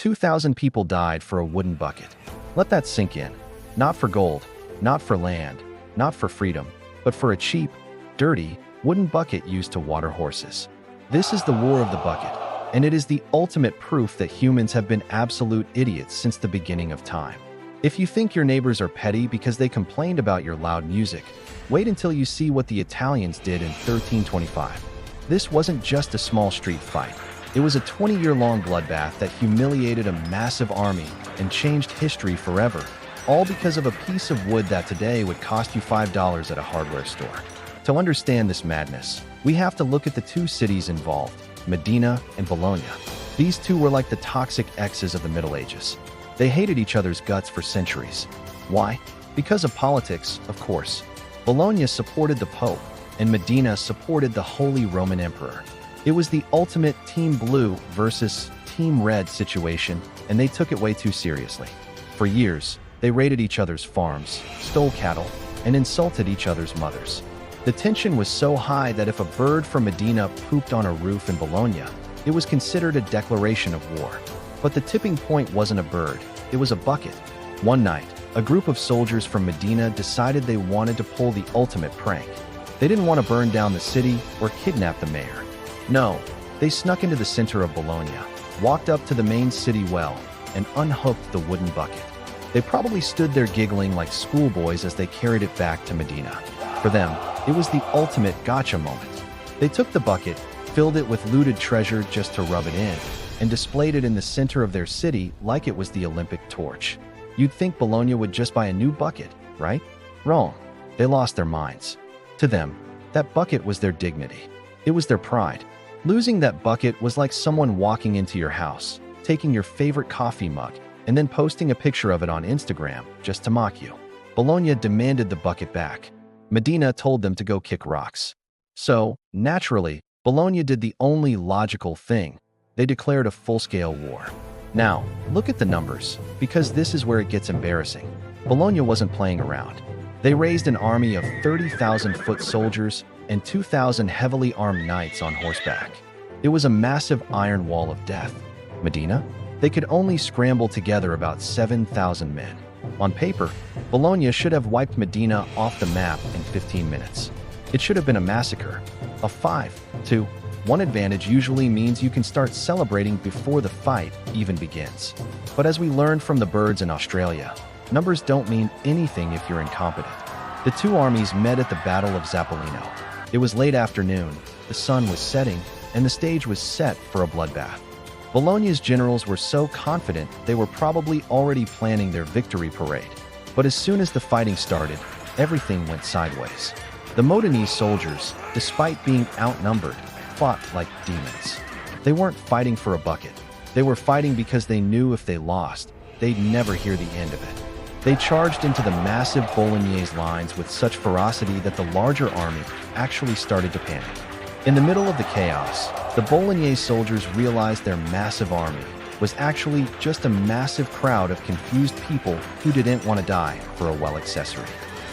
2,000 people died for a wooden bucket. Let that sink in. Not for gold, not for land, not for freedom, but for a cheap, dirty, wooden bucket used to water horses. This is the War of the Bucket, and it is the ultimate proof that humans have been absolute idiots since the beginning of time. If you think your neighbors are petty because they complained about your loud music, wait until you see what the Italians did in 1325. This wasn't just a small street fight. It was a 20-year-long bloodbath that humiliated a massive army and changed history forever, all because of a piece of wood that today would cost you $5 at a hardware store. To understand this madness, we have to look at the two cities involved, Medina and Bologna. These two were like the toxic exes of the Middle Ages. They hated each other's guts for centuries. Why? Because of politics, of course. Bologna supported the Pope, and Medina supported the Holy Roman Emperor. It was the ultimate Team Blue versus Team Red situation, and they took it way too seriously. For years, they raided each other's farms, stole cattle, and insulted each other's mothers. The tension was so high that if a bird from Medina pooped on a roof in Bologna, it was considered a declaration of war. But the tipping point wasn't a bird, it was a bucket. One night, a group of soldiers from Medina decided they wanted to pull the ultimate prank. They didn't want to burn down the city or kidnap the mayor. No, they snuck into the center of Bologna, walked up to the main city well, and unhooked the wooden bucket. They probably stood there giggling like schoolboys as they carried it back to Medina. For them, it was the ultimate gotcha moment. They took the bucket, filled it with looted treasure just to rub it in, and displayed it in the center of their city like it was the Olympic torch. You'd think Bologna would just buy a new bucket, right? Wrong. They lost their minds. To them, that bucket was their dignity. It was their pride. Losing that bucket was like someone walking into your house, taking your favorite coffee mug, and then posting a picture of it on Instagram just to mock you. Bologna demanded the bucket back. Medina told them to go kick rocks. So, naturally, Bologna did the only logical thing. They declared a full-scale war. Now, look at the numbers, because this is where it gets embarrassing. Bologna wasn't playing around. They raised an army of 30,000 foot soldiers and 2,000 heavily armed knights on horseback. It was a massive iron wall of death. Medina? They could only scramble together about 7,000 men. On paper, Bologna should have wiped Medina off the map in 15 minutes. It should have been a massacre. A 5-2-1 advantage usually means you can start celebrating before the fight even begins. But as we learned from the birds in Australia, numbers don't mean anything if you're incompetent. The two armies met at the Battle of Zappolino. It was late afternoon, the sun was setting, and the stage was set for a bloodbath. Bologna's generals were so confident they were probably already planning their victory parade. But as soon as the fighting started, everything went sideways. The Modenese soldiers, despite being outnumbered, fought like demons. They weren't fighting for a bucket. They were fighting because they knew if they lost, they'd never hear the end of it. They charged into the massive Bolognese lines with such ferocity that the larger army actually started to panic. In the middle of the chaos, the Bolognese soldiers realized their massive army was actually just a massive crowd of confused people who didn't want to die for a well accessory.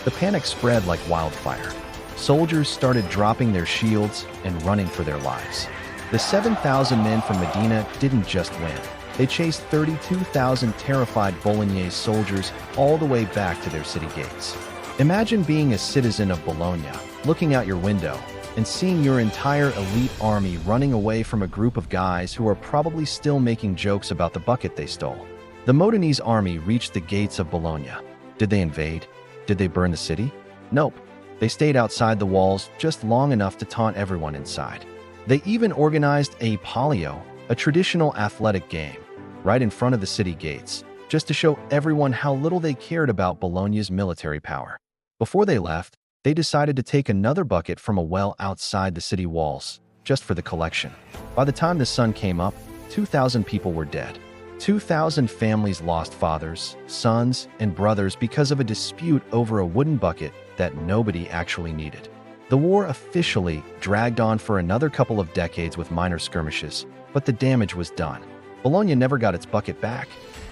The panic spread like wildfire. Soldiers started dropping their shields and running for their lives. The 7,000 men from Medina didn't just win. They chased 32,000 terrified Bolognese soldiers all the way back to their city gates. Imagine being a citizen of Bologna, looking out your window, and seeing your entire elite army running away from a group of guys who are probably still making jokes about the bucket they stole. The Modenese army reached the gates of Bologna. Did they invade? Did they burn the city? Nope. They stayed outside the walls just long enough to taunt everyone inside. They even organized a palio, a traditional athletic game, right in front of the city gates, just to show everyone how little they cared about Bologna's military power. Before they left, they decided to take another bucket from a well outside the city walls, just for the collection. By the time the sun came up, 2,000 people were dead. 2,000 families lost fathers, sons, and brothers because of a dispute over a wooden bucket that nobody actually needed. The war officially dragged on for another couple of decades with minor skirmishes, but the damage was done. Bologna never got its bucket back.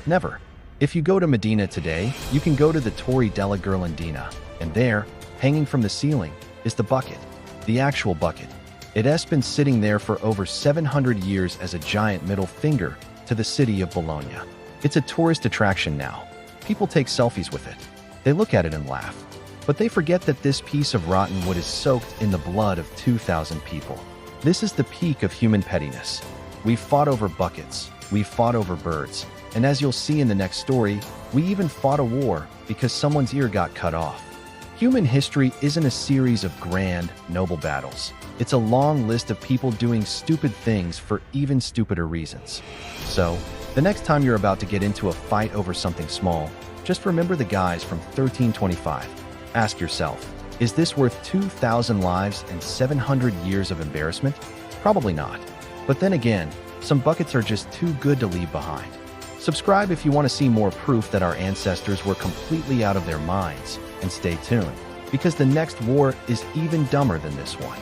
Never. If you go to Medina today, you can go to the Torre della Ghirlandina, and there, hanging from the ceiling, is the bucket. The actual bucket. It has been sitting there for over 700 years as a giant middle finger to the city of Bologna. It's a tourist attraction now. People take selfies with it. They look at it and laugh. But they forget that this piece of rotten wood is soaked in the blood of 2,000 people. This is the peak of human pettiness. We've fought over buckets. We've fought over birds. And as you'll see in the next story, we even fought a war because someone's ear got cut off. Human history isn't a series of grand, noble battles. It's a long list of people doing stupid things for even stupider reasons. So, the next time you're about to get into a fight over something small, just remember the guys from 1325. Ask yourself, is this worth 2,000 lives and 700 years of embarrassment? Probably not. But then again, some buckets are just too good to leave behind. Subscribe if you want to see more proof that our ancestors were completely out of their minds, and stay tuned, because the next war is even dumber than this one.